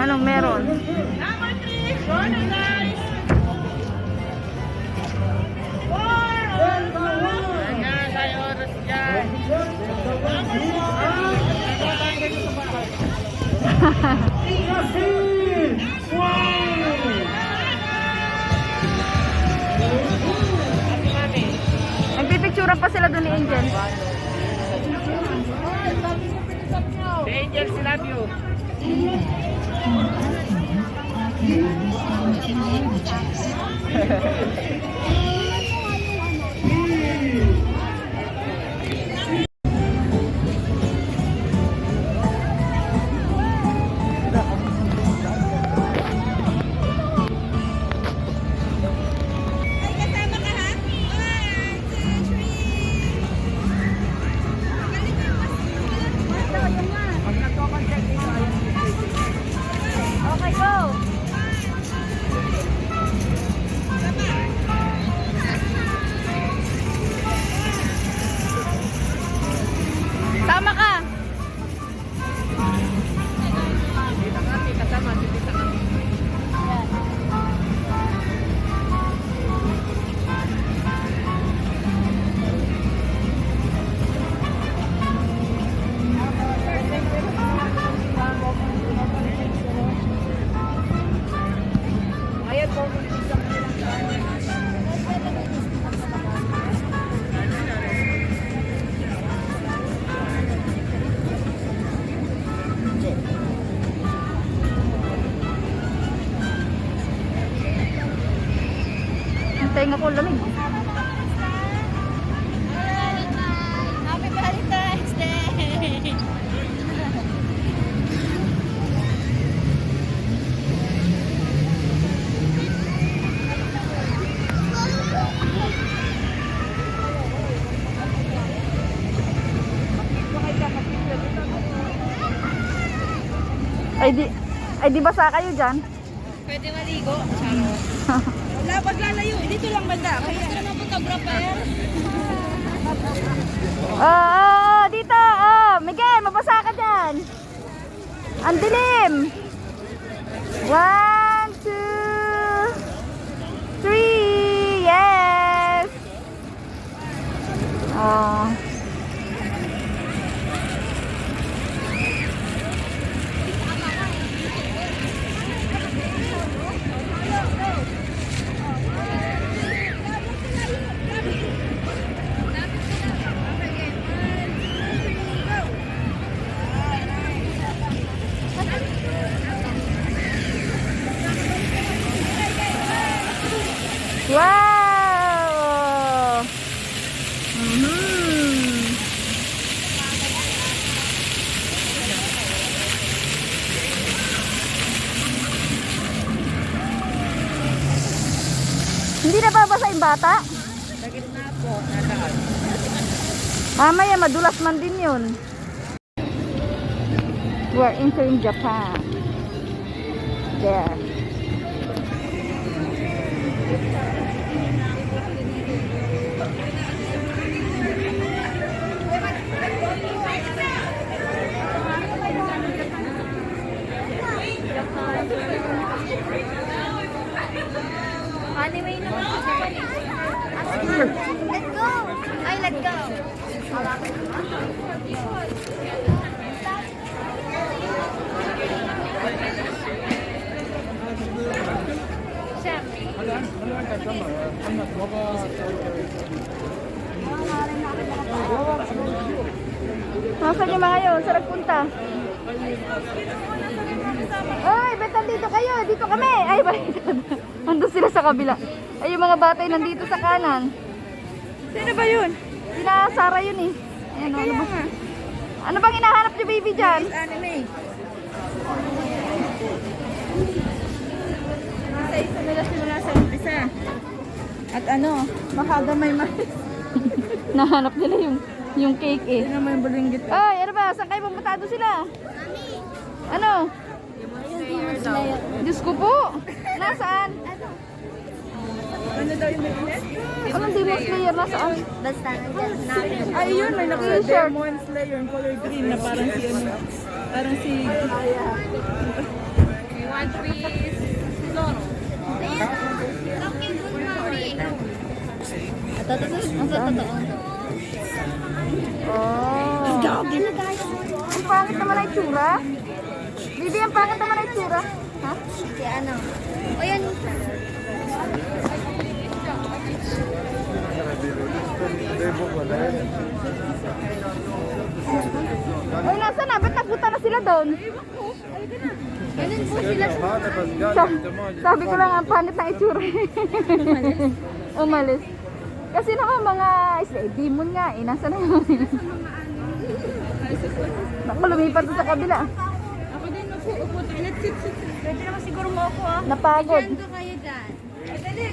Anong meron? Nagpipicturan pa sila doon ni Angel. The Angels love you. Okay, go! Sama ka! Hintayin ako lamig. Happy Valentine's Day! Ay di basa kayo dyan? Pwede maligo. Wala, pag lalayo. Dito lang banda. Kaya ka naman photographer. Dito. Miguel, mabasa ka dyan. Ang dilim. 1, 2, 3. Yes. Wow! Hindi na babasa yung bata? Sa gitna po, nataas. Mamaya madulas man din yun. We're entering Japan. There. Anyway naman po sa panig. Let's go! Ay, let's go! Nasaan yung mga yun? Saan nagpunta? Ay, ba't nandito kayo? Dito kami! Ay, baliktad. Nandun sila sa kabila. Ay, yung mga batay nandito sa kanan. Sino ba yun? Sina Sarah yun eh. Ayan, ano ba? Ano bang hinahanap niyo, baby, dyan? Anime. Nasa isa nila simula sa umpisa. At ano, makagamay mais. Nahanap nila yung cake eh. Sino may bulinggit? Ay, ano ba? Saan kayo pumunta doon sila? Ano? Diyos ko po. Nasaan? Ano daw yung malinis? Anong Demon Slayer na saan? Basta nandiyan natin. Ay, yun, may T-shirt. naka-Demon Slayer, yung color green na parang si ano. Parang si... May one piece. Loro. Okay, good morning. Ito, Oh. Ang pangit naman ang itsura. Bibi, ang pangit naman ang itsura. Ha? Si ano? O yan. Ay, nasa na? Ba't napunta na sila doon? Ganun po sila sa Sabi ko lang, ang pangit ng itsura. Umalis. Kasi naman mga demon nga eh. Nasa na yun? Naku, lumipat doon sa kabila. Ako din, upo tayo. Let's sit. Pwede naman siguro mo ako ah. Napagod. Diyan ko kayo dyan.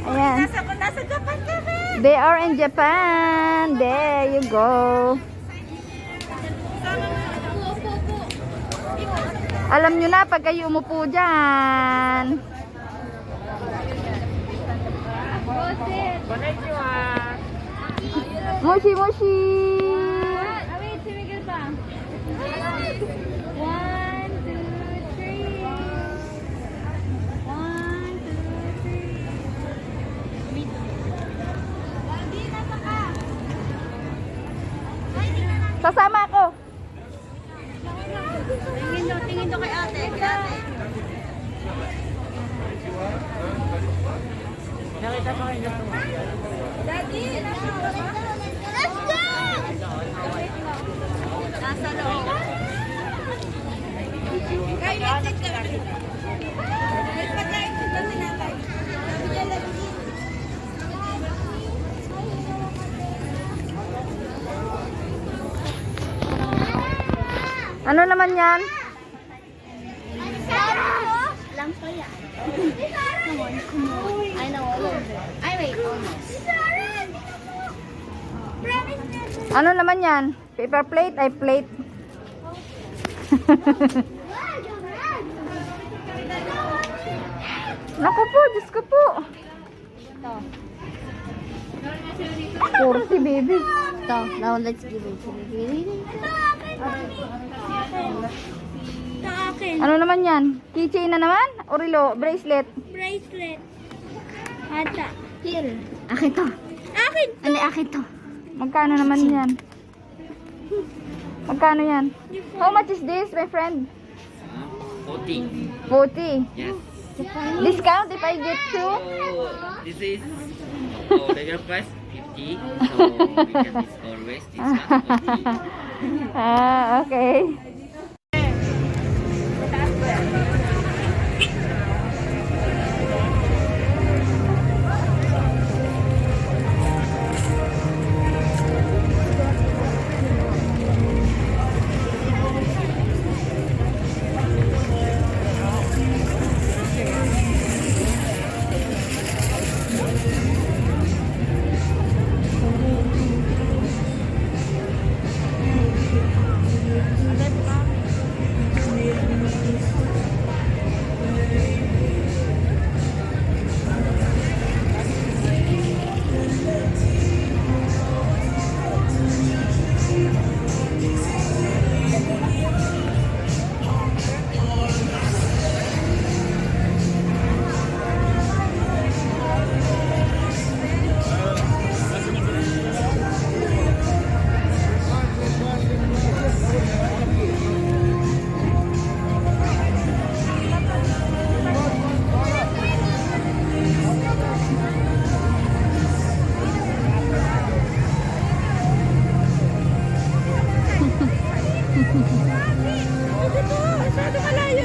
Ayan. Nasa Japan kami. They are in Japan. There you go. Upo. Alam nyo na pag kayo umupo dyan. Konnichiwa. Moshi moshi. Wait, si Miguel pa. 1, 2, 3. 1, 2, 3. Sasama ako. Tingin to kay ate. Nakita ko kayo gusto mo. Daddy, let's go! Nasa loob. Ay, message ka rin. Ay, pagkain ko na sinatay. Sabi niya lagi. Ano naman yan? Lang pa yan. Come on. I know all of it. I wait, almost. Ano naman yan? Paper plate? Ay plate. Naku po, Diyos ko po. 40 baby. So, now let's give it to me. Ano naman yan? Keychain na naman? O relo? Bracelet? Bracelet. Ata. Here. Akin to. Akin! Ano akin to? Magkano naman yan? Magkano yan? How much is this, my friend? 40. 40. Yes. Discount if I get two? So, this is regular price 50. So, we can always discount 40. Ah, okay.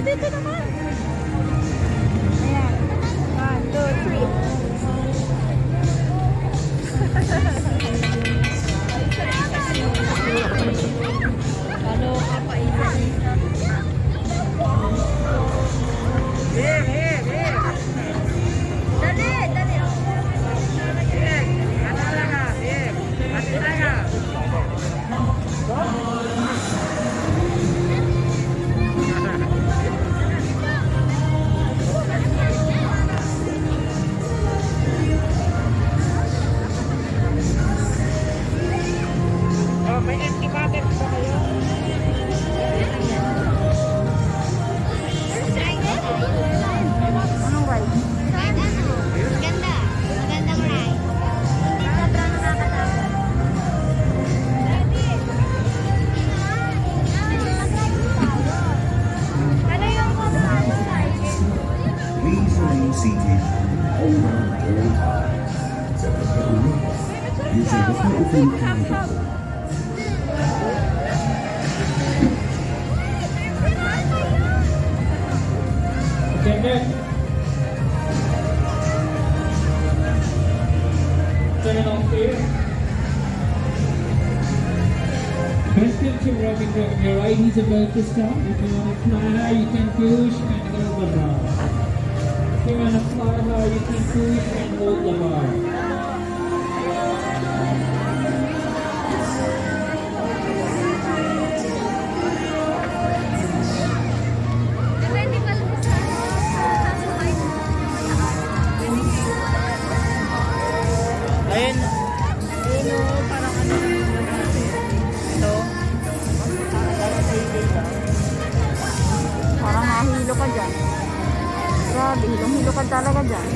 Dito naman. Ayan. 1, 2, 3. Attendant. Turn off here. Question to Robin from your right is about to stop. If you want to fly high, you can push and hold the bar. If you want to fly high, you can push and hold the bar. Pwede ba lang sa Ayun. Ayun o, parang ano. Ito. Parang nahilo ka dyan. Grabe, hilong-hilo ka talaga dyan.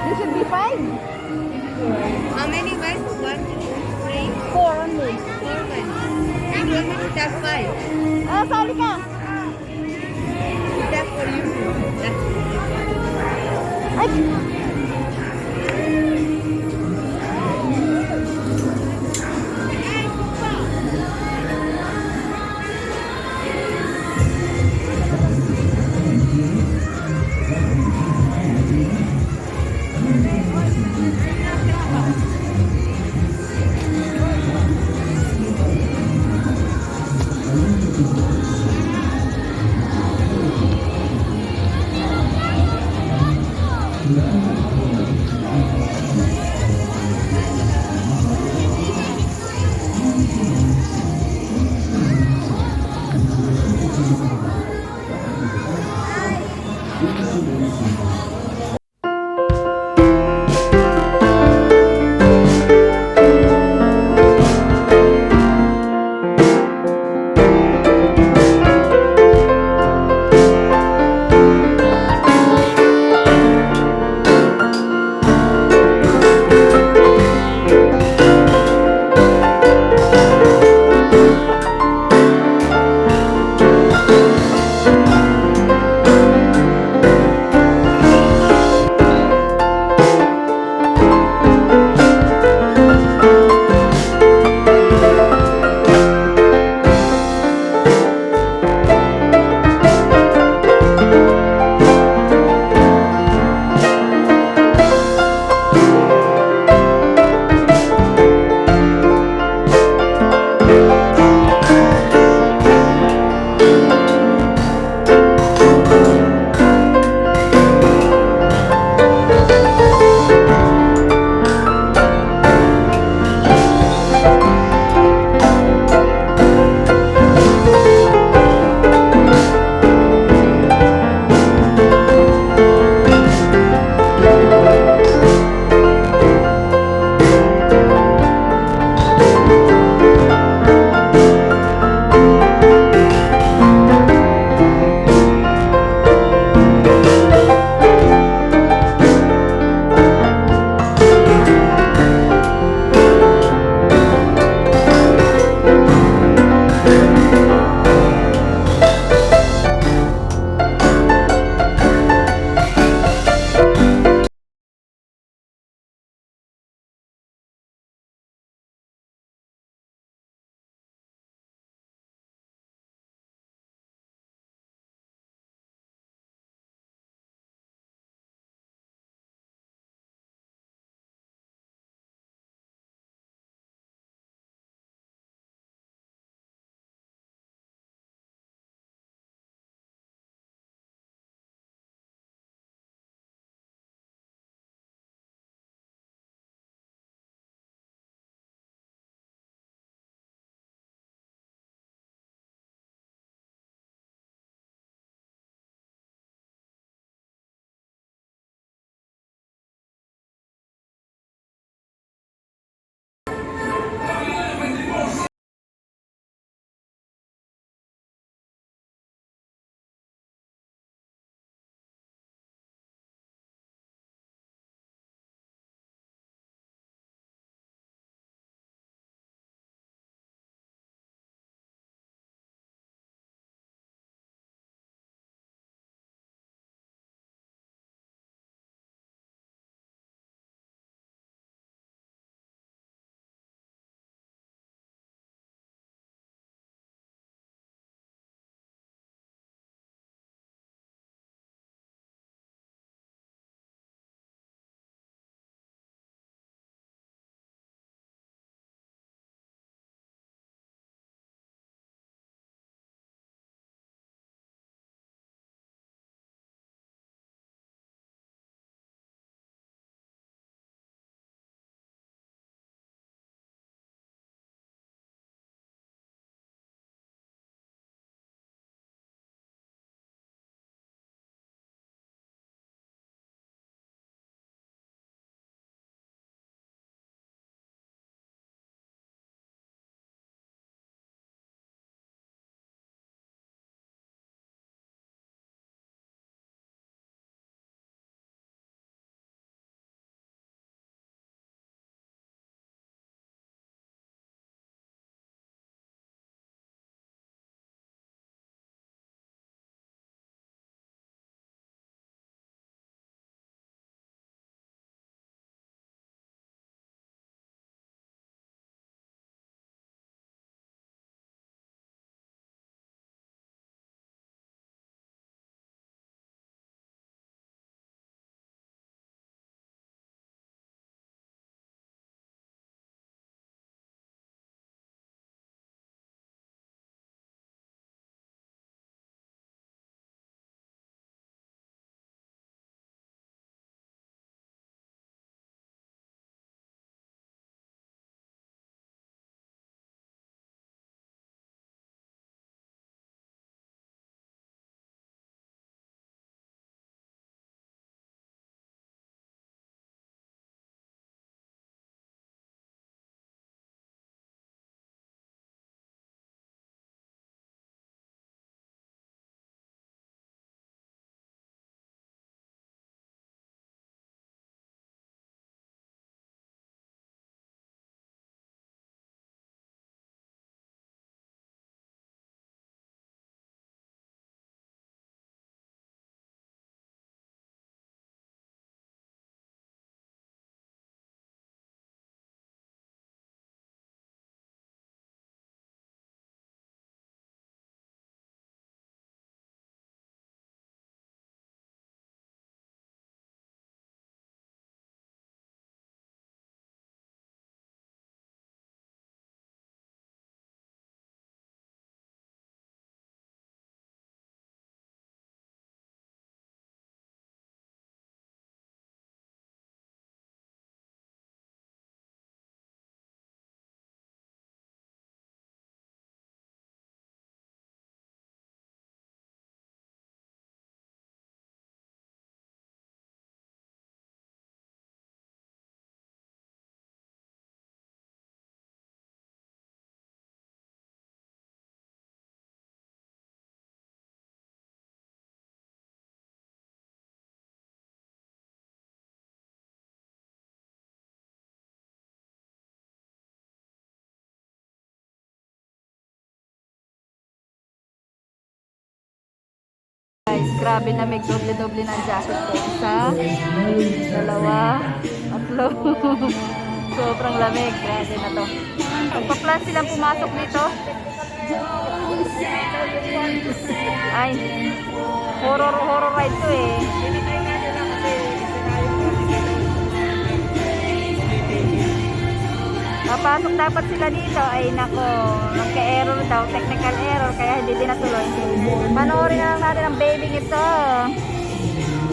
This should be 5. How many guys? 1, 2, 3, 4 only. 4 guys. And you want me to tap 5? Ah, sali ka. Tap for you. That's Ay! Yeah. grabe na may doble-doble ng jacket ko. Isa, dalawa, tatlo. Sobrang lamig. Grabe na to. Pagpa-plan silang pumasok dito. Ay, horror ride to eh. Papasok dapat sila dito. Ay nako, nagka-error daw, technical error, kaya hindi din natuloy. Panoorin na lang natin ang baby ito.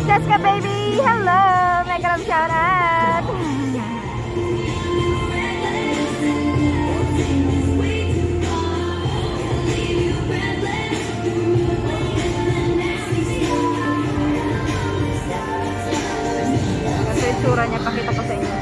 Jessica baby, hello! May kalam shoutout! Kasi itsura niya, pakita ko sa inyo.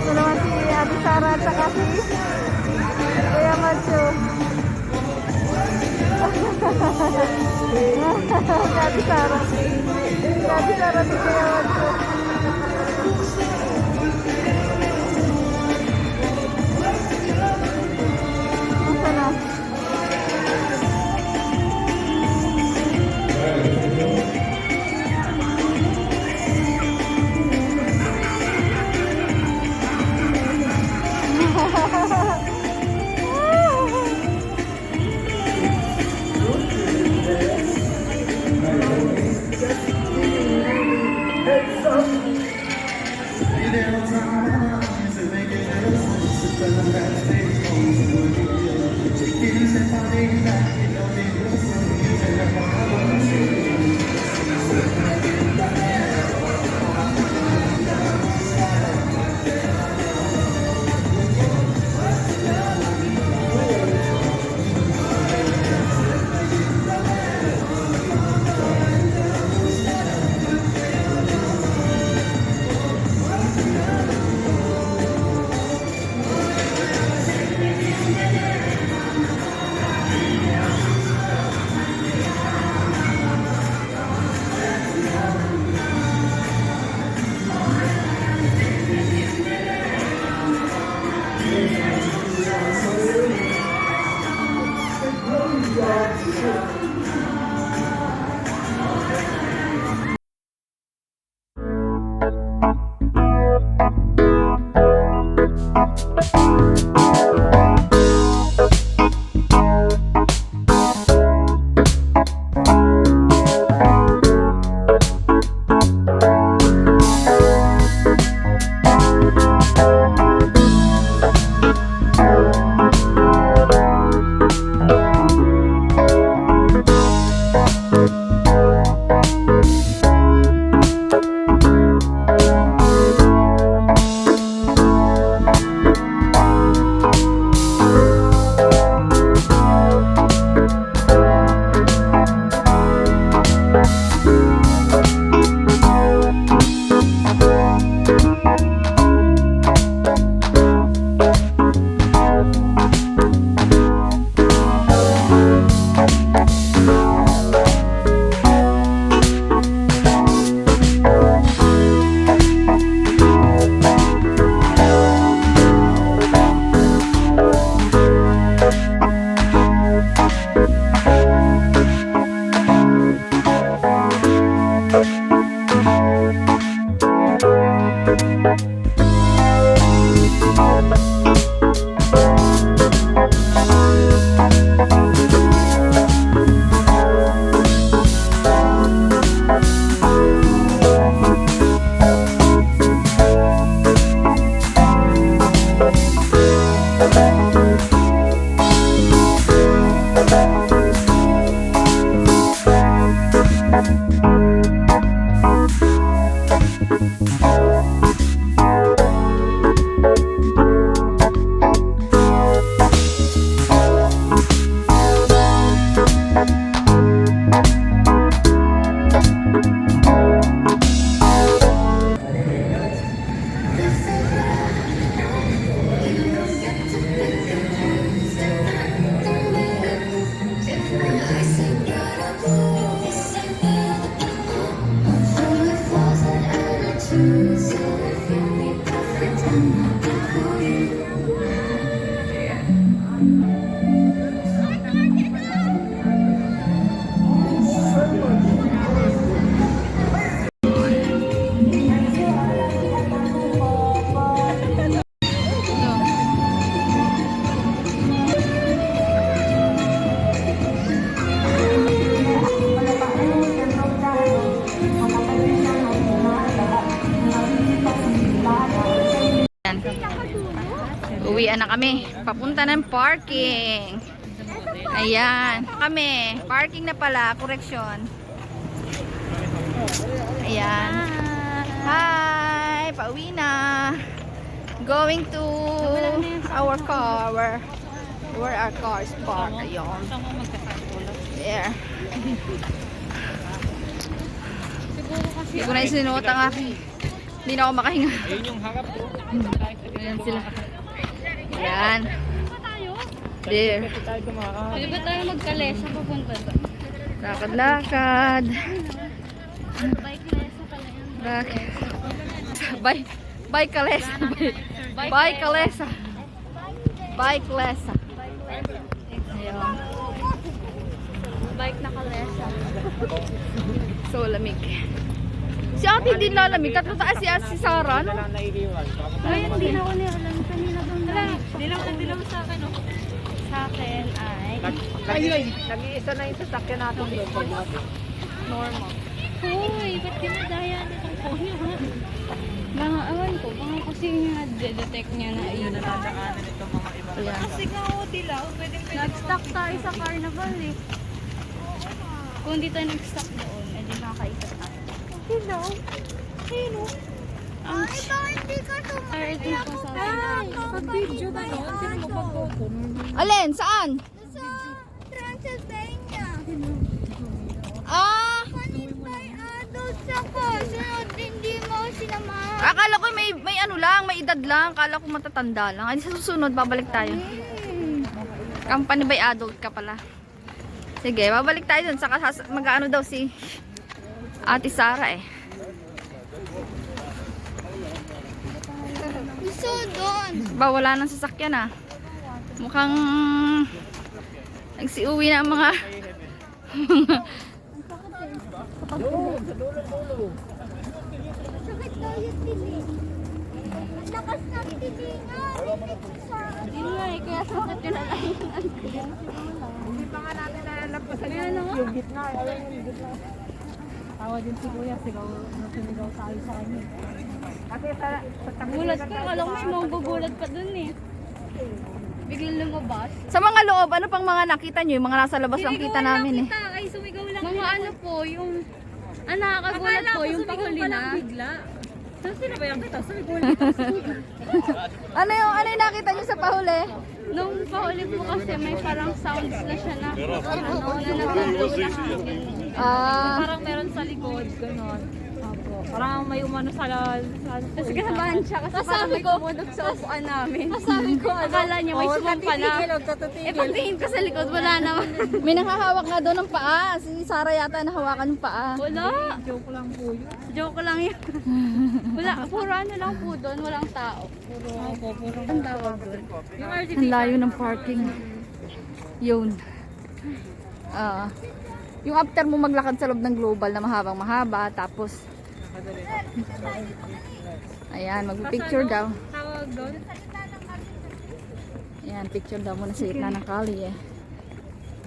Ito naman si Ate Sara at saka si Kuya Macho. Si Ate Sara. Si Ate Sara at si Kuya Macho. Masa na? Uwian na kami. Papunta ng parking. Ayan. Kami. Parking na pala. Correction. Ayan. Hi! Pauwi na. Going to our car. Where our car is parked. Ayun. There. Hindi ko na isinuot ang aking. Hindi na ako makahinga. Ayan sila. Ayan. There. Pwede ba tayo magkalesa papunta doon? Lakad-lakad. Bike lesa pala yan. Bike kalesa. Bike kalesa. Bike kalesa. Ayan. Bike na kalesa. So, lamig. Si ate din lalamig. Tatlo taas si Sarah, no? Ay, hindi na ako niya alam. Kanina doon na. Dilaw sa akin, no? Sa akin ay... Nag-iisa na yung sasakyan natin doon. Normal. Hoy, ba't dinadaya nitong phone niya, ha? Mga awan ko, baka kasi na-detect niya na ayun. Ayan. Kasi nga ako dilaw, nag-stock tayo sa carnival eh. Kung hindi tayo nag-stock doon, edi nakakaisap tayo. Dilaw? Sino? Ay, bakit hindi ka tumakas? Sa video na yun, sino mo pag-photo? Alin? Saan? Sa Transylvania. Ah! May adults ako. Sunod, hindi mo sinamahan. Akala ko may ano lang, may edad lang. Akala ko matatanda lang. Ay, sa susunod, babalik tayo. Company by adult ka pala. Sige, babalik tayo dun. Saka mag-ano daw si Ate Sara eh. Gusto doon. Ba, wala nang sasakyan ah. Mukhang nagsiuwi na ang mga Sakit tayo tili. Lakas ng tilingan. Yun nga eh, kaya sakit yun na lang. Hindi pa nga natin nalalampasan yung gitna. Ayun yung gitna. Tawa din si Kuya, sumigaw tayo sa kanya. Kasi sa Gulat ko, alam mo may mga gugulat pa dun eh. Biglang lumabas. sa mga loob, ano pang mga nakita nyo? Yung mga nasa labas lang kita namin eh. Ay, sumigaw lang. Mga ano po, yung... Ang nakakagulat po, yung pahuli na. bigla. Saan sila ba yung kita? Sumigaw Ano yung nakita nyo sa pahuli? Nung pahuli po kasi may parang sounds na siya na ano, na natutulak. Ah, Parang meron sa likod, gano'n. Opo. Parang may umano sa Tapos kinabahan siya kasi parang may tumunog sa upuan namin. Sabi ko, akala niya may sumampa na. Eh pagtingin ko sa likod, wala naman. may nakahawak nga doon ng paa. Si Sara yata nahawakan ng paa. Wala. joke lang po yun. Joke lang yun. Wala, puro ano lang po doon, walang tao. Opo, puro. Ang tawag doon. Yung RGB. Ang layo ng parking. Yun. Ah. Yung after mo maglakad sa loob ng global na mahabang mahaba, tapos ayan, mag-picture daw. Tawag doon. Ayan, picture daw muna sa gitna ng kali eh.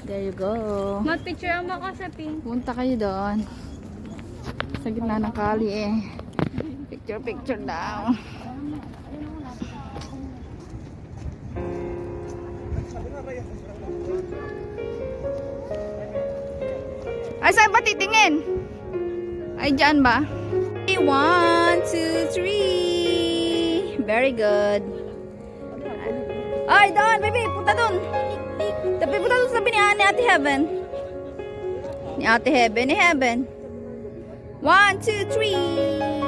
There you go. Mag-picture mo kasi pink. Punta kayo doon. Sa gitna ng kali eh. Picture daw. Ay, saan ba titingin? Ay, dyan ba? One, Very good. Ay, doon, baby. Punta doon. Punta doon sa tabi ni Ate Heaven. Ni Ate Heaven, ni Heaven. 1, 2, 3.